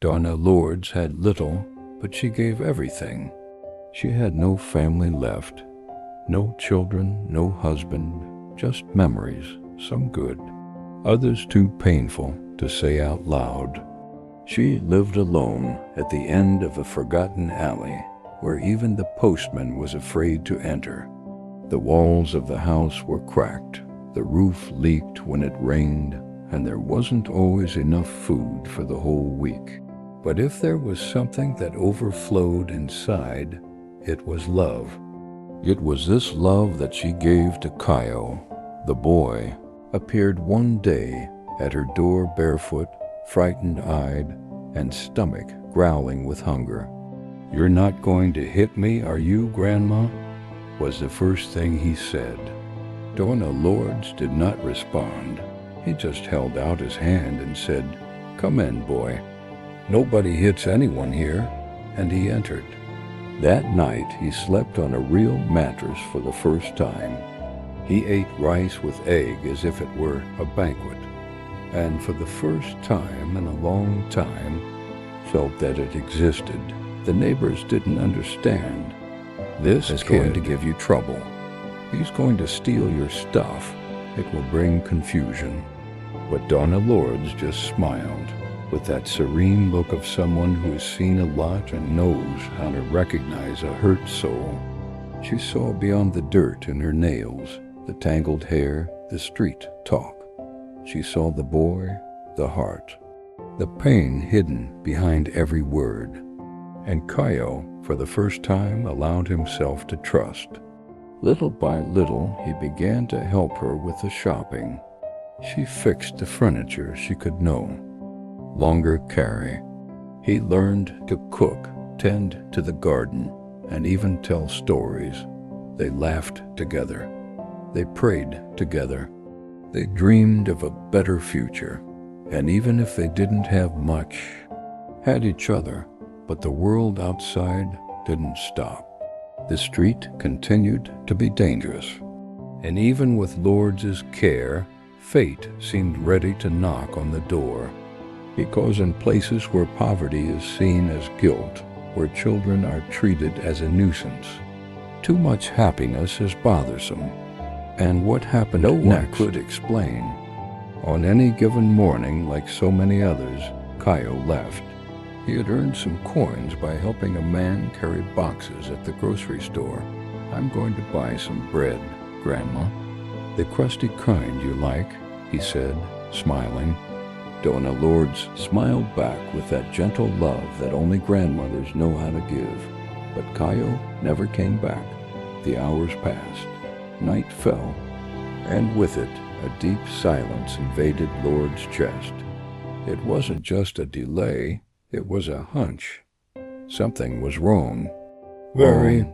Dona Lourdes had little, but she gave everything. She had no family left, no children, no husband, just memories, some good, others too painful to say out loud. She lived alone at the end of a forgotten alley where even the postman was afraid to enter. The walls of the house were cracked, the roof leaked when it rained, and there wasn't always enough food for the whole week. But if there was something that overflowed inside, it was love. It was this love that she gave to Caio. The boy appeared one day at her door barefoot, frightened-eyed, and stomach growling with hunger. "You're not going to hit me, are you, Grandma?" was the first thing he said. Dona Lourdes did not respond. He just held out his hand and said, "Come in, boy. Nobody hits anyone here," and he entered. That night he slept on a real mattress for the first time. He ate rice with egg as if it were a banquet, and for the first time in a long time felt that it existed. The neighbors didn't understand. "This is going to give you trouble. He's going to steal your stuff. It will bring confusion." But Dona Lourdes just smiled, with that serene look of someone who has seen a lot and knows how to recognize a hurt soul. She saw beyond the dirt in her nails, the tangled hair, the street talk. She saw the boy, the heart, the pain hidden behind every word. And Caio, for the first time, allowed himself to trust. Little by little, he began to help her with the shopping. She fixed the furniture she could no longer carry. He learned to cook, tend to the garden, and even tell stories. They laughed together. They prayed together. They dreamed of a better future. And even if they didn't have much, had each other. But the world outside didn't stop. The street continued to be dangerous. And even with Lourdes' care, fate seemed ready to knock on the door. Because in places where poverty is seen as guilt, where children are treated as a nuisance, too much happiness is bothersome. And what happened next, no one could explain. On any given morning, like so many others, Caio left. He had earned some coins by helping a man carry boxes at the grocery store. "I'm going to buy some bread, Grandma." "The crusty kind you like," he said, smiling. Dona Lourdes smiled back with that gentle love that only grandmothers know how to give. But Caio never came back. The hours passed. Night fell, and with it, a deep silence invaded Lourdes' chest. It wasn't just a delay. It was a hunch. Something was wrong. Very.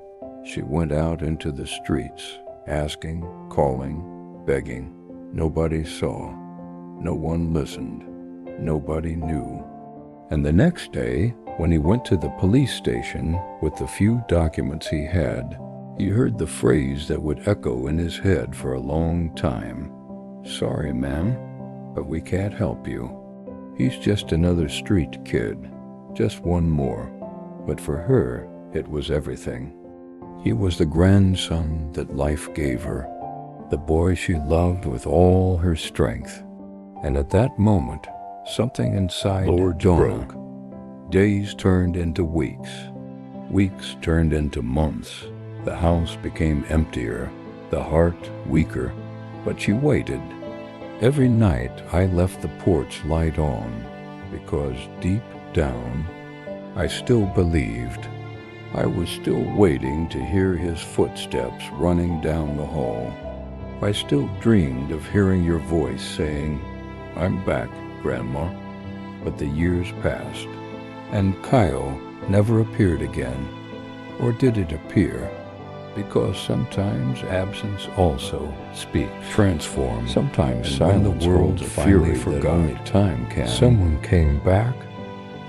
She went out into the streets, asking, calling, begging. Nobody saw. No one listened. Nobody knew. And the next day, when he went to the police station with the few documents he had, he heard the phrase that would echo in his head for a long time. "Sorry, ma'am, but we can't help you. He's just another street kid, just one more." But for her, it was everything. He was the grandson that life gave her, the boy she loved with all her strength. And at that moment, something inside Lourdes broke. Days turned into weeks. Weeks turned into months. The house became emptier, the heart weaker. But she waited. Every night I left the porch light on, because deep down, I still believed. I was still waiting to hear his footsteps running down the hall. I still dreamed of hearing your voice saying, "I'm back, Grandma." But the years passed, and Caio never appeared again. Or did it appear? Because sometimes absence also speaks, transforms. Sometimes silence, the world fury forgot. Only time can. Someone came back,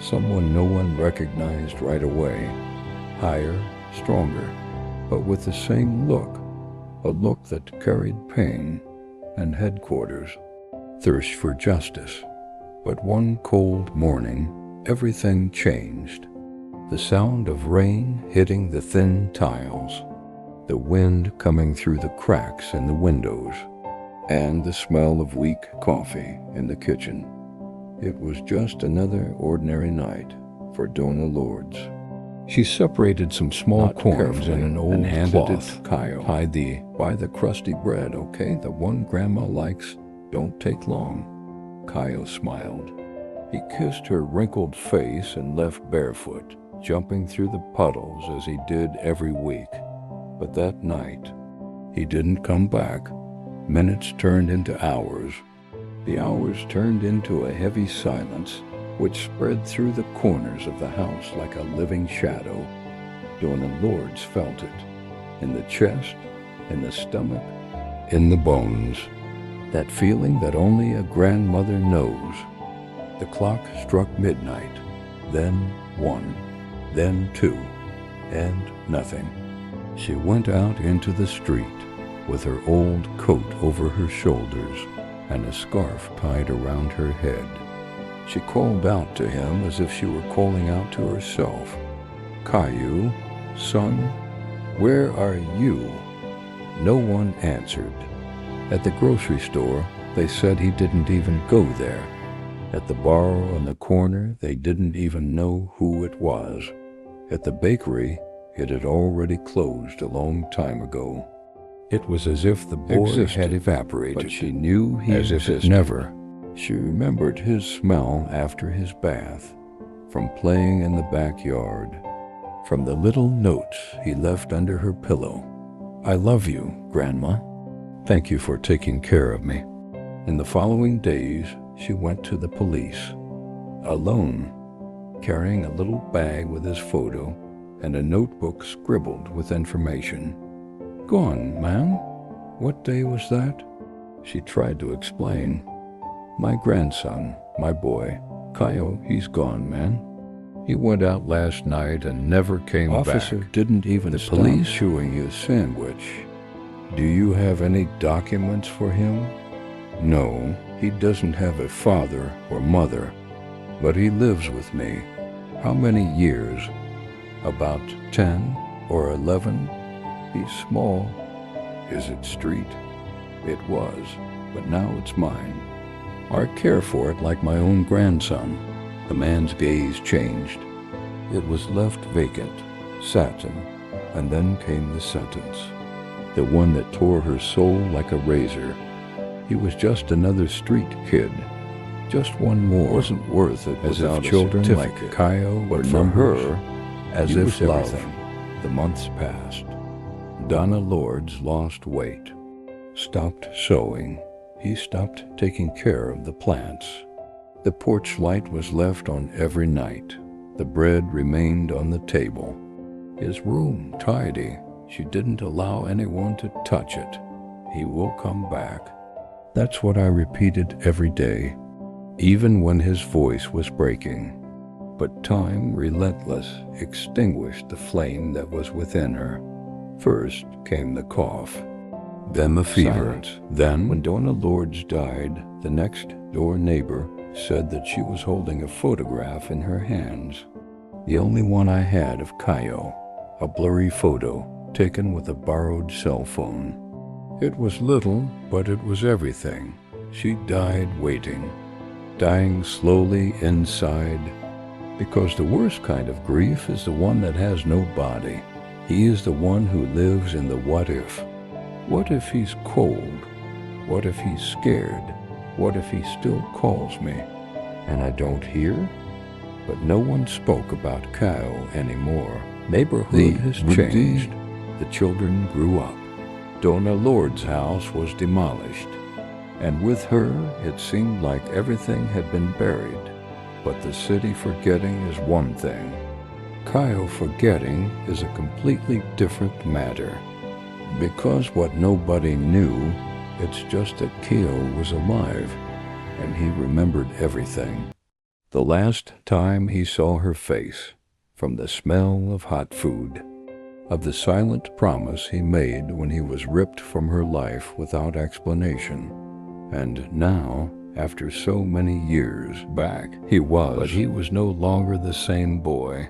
someone no one recognized right away. Higher, stronger, but with the same look, a look that carried pain and headquarters, thirst for justice. But one cold morning, everything changed. The sound of rain hitting the thin tiles, the wind coming through the cracks in the windows, and the smell of weak coffee in the kitchen. It was just another ordinary night for Dona Lourdes. She separated some small corns in an old cloth. It to Caio. Buy the crusty bread, okay? The one Grandma likes. Don't take long. Caio smiled. He kissed her wrinkled face and left barefoot, jumping through the puddles as he did every week. But that night, he didn't come back. Minutes turned into hours. The hours turned into a heavy silence, which spread through the corners of the house like a living shadow. Dona Lourdes felt it, in the chest, in the stomach, in the bones. That feeling that only a grandmother knows. The clock struck midnight, then 1, then 2, and nothing. She went out into the street with her old coat over her shoulders and a scarf tied around her head. She called out to him as if she were calling out to herself. Caio, son, where are you? No one answered. At the grocery store, they said he didn't even go there. At the bar on the corner, they didn't even know who it was. At the bakery, it had already closed a long time ago. It was as if the boy had evaporated, but she knew he existed. Never. She remembered his smell after his bath, from playing in the backyard, from the little notes he left under her pillow. I love you, Grandma. Thank you for taking care of me. In the following days, she went to the police, alone, carrying a little bag with his photo and a notebook scribbled with information. Gone, ma'am? What day was that? She tried to explain. My grandson, my boy, Caio, he's gone, man. He went out last night and never came back. Officer didn't even stop police chewing his sandwich. Do you have any documents for him? No, he doesn't have a father or mother, but he lives with me. How many years? About 10 or 11? He's small. Is it street? It was, but now it's mine. I care for it like my own grandson. The man's gaze changed. It was left vacant, satin, and then came the sentence, the one that tore her soul like a razor. He was just another street kid, just one more. Wasn't worth it. As if children like Caio were from her, as if love. The months passed. Dona Lourdes lost weight, stopped sewing. He stopped taking care of the plants. The porch light was left on every night. The bread remained on the table. His room tidy. She didn't allow anyone to touch it. He will come back. That's what I repeated every day, even when his voice was breaking. But time, relentless, extinguished the flame that was within her. First came the cough, then the fever. Silence. Then, when Dona Lourdes died, the next-door neighbor said that she was holding a photograph in her hands, the only one I had of Caio, a blurry photo taken with a borrowed cell phone. It was little, but it was everything. She died waiting, dying slowly inside, because the worst kind of grief is the one that has no body. He is the one who lives in the what if. What if he's cold? What if he's scared? What if he still calls me and I don't hear? But no one spoke about Caio anymore. Neighborhood has changed. The children grew up. Dona Lourdes' house was demolished, and with her it seemed like everything had been buried. But the city forgetting is one thing. Caio forgetting is a completely different matter. Because what nobody knew, it's just that Caio was alive, and he remembered everything. The last time he saw her face, from the smell of hot food, of the silent promise he made when he was ripped from her life without explanation. And now After so many years back, he was, but he was no longer the same boy.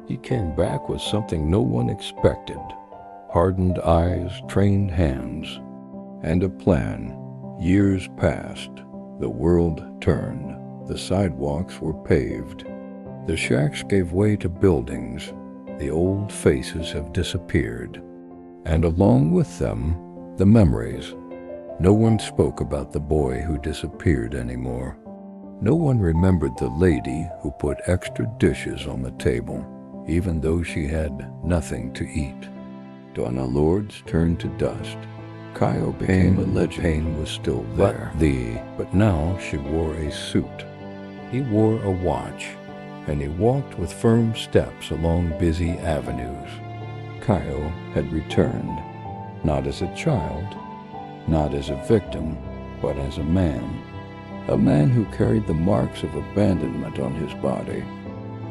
He came back with something no one expected: hardened eyes, trained hands, and a plan. Years passed. The world turned. The sidewalks were paved. The shacks gave way to buildings. The old faces have disappeared, and along with them, the memories. No one spoke about the boy who disappeared anymore. No one remembered the lady who put extra dishes on the table, even though she had nothing to eat. Dona Lourdes turned to dust. Caio became a legend. Pain was still there. But now she wore a suit. He wore a watch, and he walked with firm steps along busy avenues. Caio had returned, not as a child, not as a victim, but as a man who carried the marks of abandonment on his body,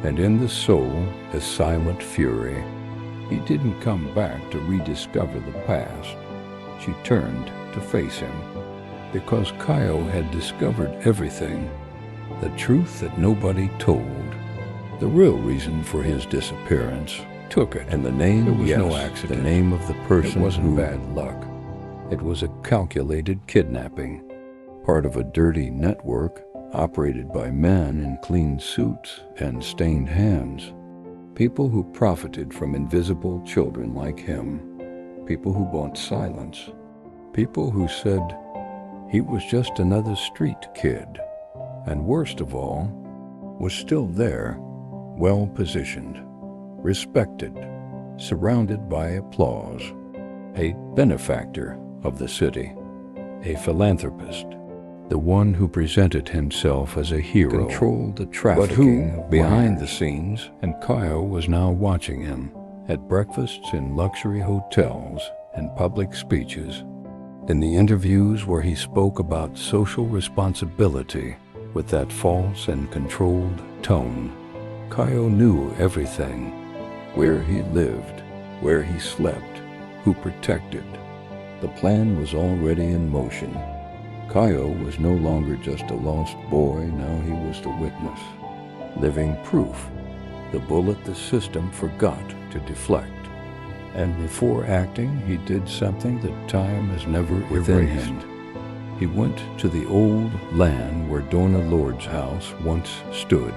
and in the soul a silent fury. He didn't come back to rediscover the past. She turned to face him, because Caio had discovered everything, the truth that nobody told, the real reason for his disappearance. Took it, and the name, it was no accident. The name of the person, it wasn't bad luck. It was a calculated kidnapping, part of a dirty network operated by men in clean suits and stained hands. People who profited from invisible children like him. People who bought silence. People who said he was just another street kid. And worst of all, was still there, well-positioned, respected, surrounded by applause. A benefactor of the city, a philanthropist, the one who presented himself as a hero, controlled the trafficking, but who, behind the scenes, and Caio was now watching him at breakfasts in luxury hotels and public speeches, in the interviews where he spoke about social responsibility with that false and controlled tone. Caio knew everything: where he lived, where he slept, who protected. The plan was already in motion. Caio was no longer just a lost boy, now he was the witness. Living proof, the bullet the system forgot to deflect. And before acting, he did something that time has never erased. He went to the old land where Dona Lourdes' house once stood.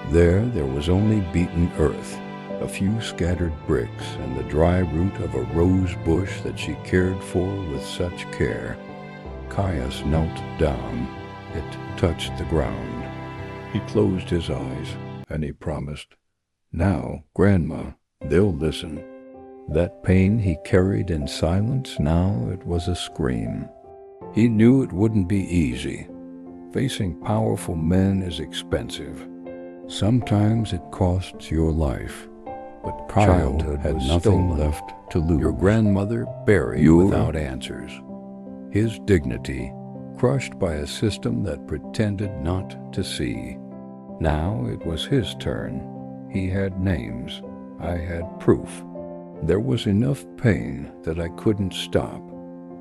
There was only beaten earth, a few scattered bricks, and the dry root of a rose bush that she cared for with such care. Caius knelt down. It touched the ground. He closed his eyes, and he promised, "Now, Grandma, they'll listen." That pain he carried in silence, now it was a scream. He knew it wouldn't be easy. Facing powerful men is expensive. Sometimes it costs your life. But childhood had nothing left to lose. Your grandmother buried without answers. His dignity crushed by a system that pretended not to see. Now it was his turn. He had names. I had proof. There was enough pain that I couldn't stop.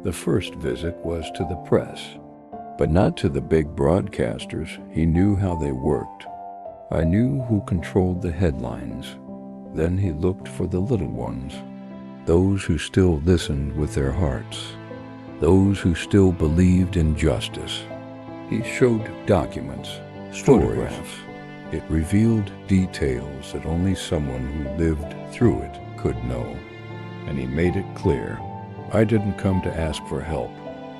The first visit was to the press, but not to the big broadcasters. He knew how they worked. I knew who controlled the headlines. Then he looked for the little ones, those who still listened with their hearts, those who still believed in justice. He showed documents, photographs. It revealed details that only someone who lived through it could know. And he made it clear, I didn't come to ask for help.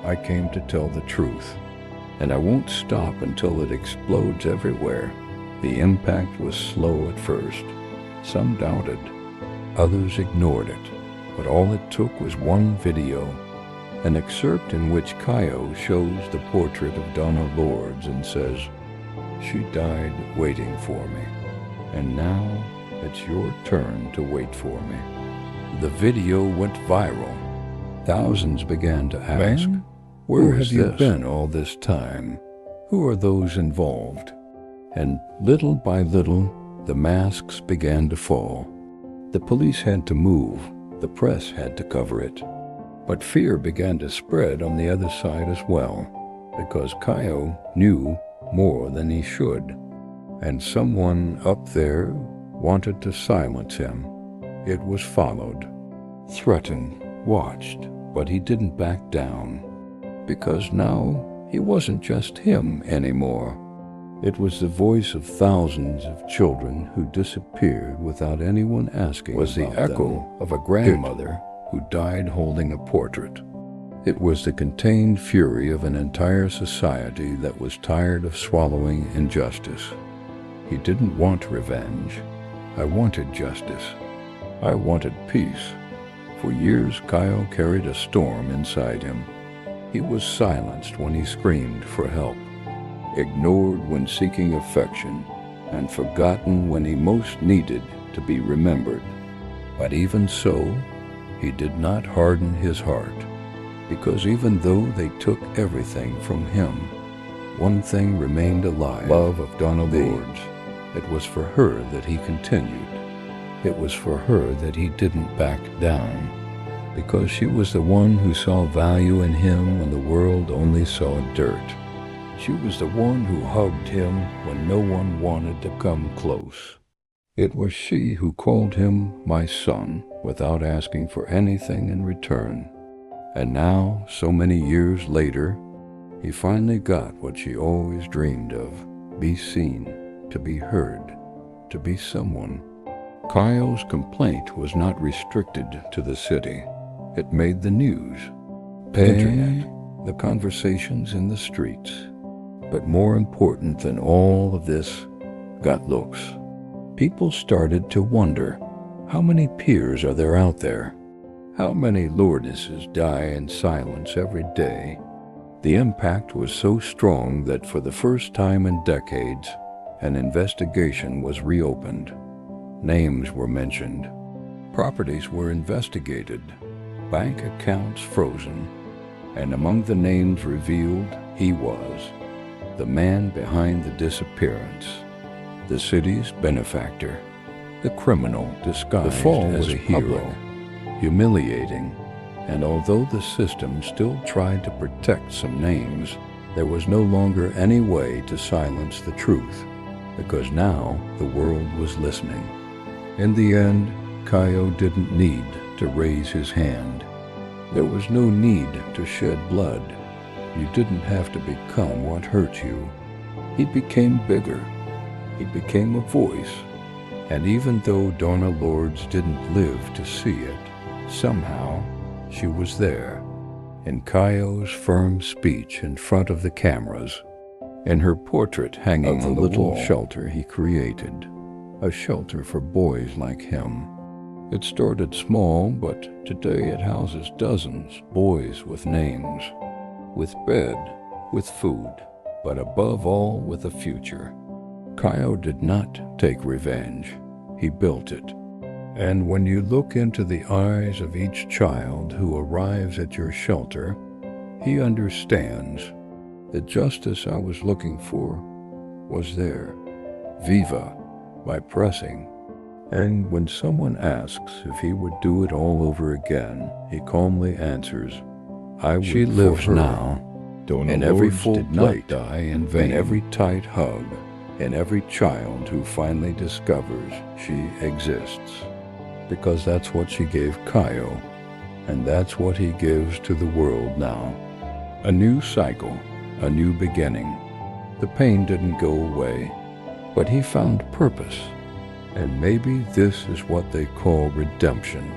I came to tell the truth. And I won't stop until it explodes everywhere. The impact was slow at first. Some doubted, others ignored it, but all it took was one video, an excerpt in which Caio shows the portrait of Dona Lourdes and says, "She died waiting for me, and now it's your turn to wait for me." The video went viral. Thousands began to ask, "Where have you been all this time? Who are those involved?" And little by little, the masks began to fall. The police had to move. The press had to cover it. But fear began to spread on the other side as well. because Caio knew more than he should, and someone up there wanted to silence him. It was followed, threatened, watched, but he didn't back down, because now he wasn't just him anymore. It was the voice of thousands of children who disappeared without anyone asking. It was the echo of a grandmother who died holding a portrait. It was the contained fury of an entire society that was tired of swallowing injustice. He didn't want revenge. I wanted justice. I wanted peace. For years, Caio carried a storm inside him. He was silenced when he screamed for help, ignored when seeking affection, and forgotten when he most needed to be remembered. But even so, he did not harden his heart, because even though they took everything from him, one thing remained alive: love of Dona Lourdes. It was for her that he continued. It was for her that he didn't back down, because she was the one who saw value in him when the world only saw dirt. She was the one who hugged him when no one wanted to come close. It was she who called him my son without asking for anything in return. And now, so many years later, he finally got what she always dreamed of: be seen, to be heard, to be someone. Caio's complaint was not restricted to the city. It made the news, internet, the conversations in the streets. But more important than all of this, got looks. People started to wonder, how many peers are there out there? How many Lourdeses die in silence every day? The impact was so strong that for the first time in decades, an investigation was reopened. Names were mentioned. Properties were investigated. Bank accounts frozen. And among the names revealed, he was the man behind the disappearance, the city's benefactor, the criminal disguised as a hero. Humiliating, and although the system still tried to protect some names, there was no longer any way to silence the truth, because now the world was listening. In the end, Caio didn't need to raise his hand. There was no need to shed blood. You didn't have to become what hurt you. He became bigger. He became a voice. And even though Dona Lourdes didn't live to see it, somehow she was there, in Caio's firm speech in front of the cameras, in her portrait hanging on the little shelter he created, a shelter for boys like him. It started small, but today it houses dozens, boys with names, with bed, with food, but above all with a future. Caio did not take revenge. He built it. And when you look into the eyes of each child who arrives at your shelter, he understands the justice I was looking for was there, viva, by pressing. And when someone asks if he would do it all over again, he calmly answers, I would. She lives now. Dona in every full plate, die in vain. In every tight hug, in every child who finally discovers she exists. Because that's what she gave Caio, and that's what he gives to the world now. A new cycle, a new beginning. The pain didn't go away, but he found purpose. And maybe this is what they call redemption.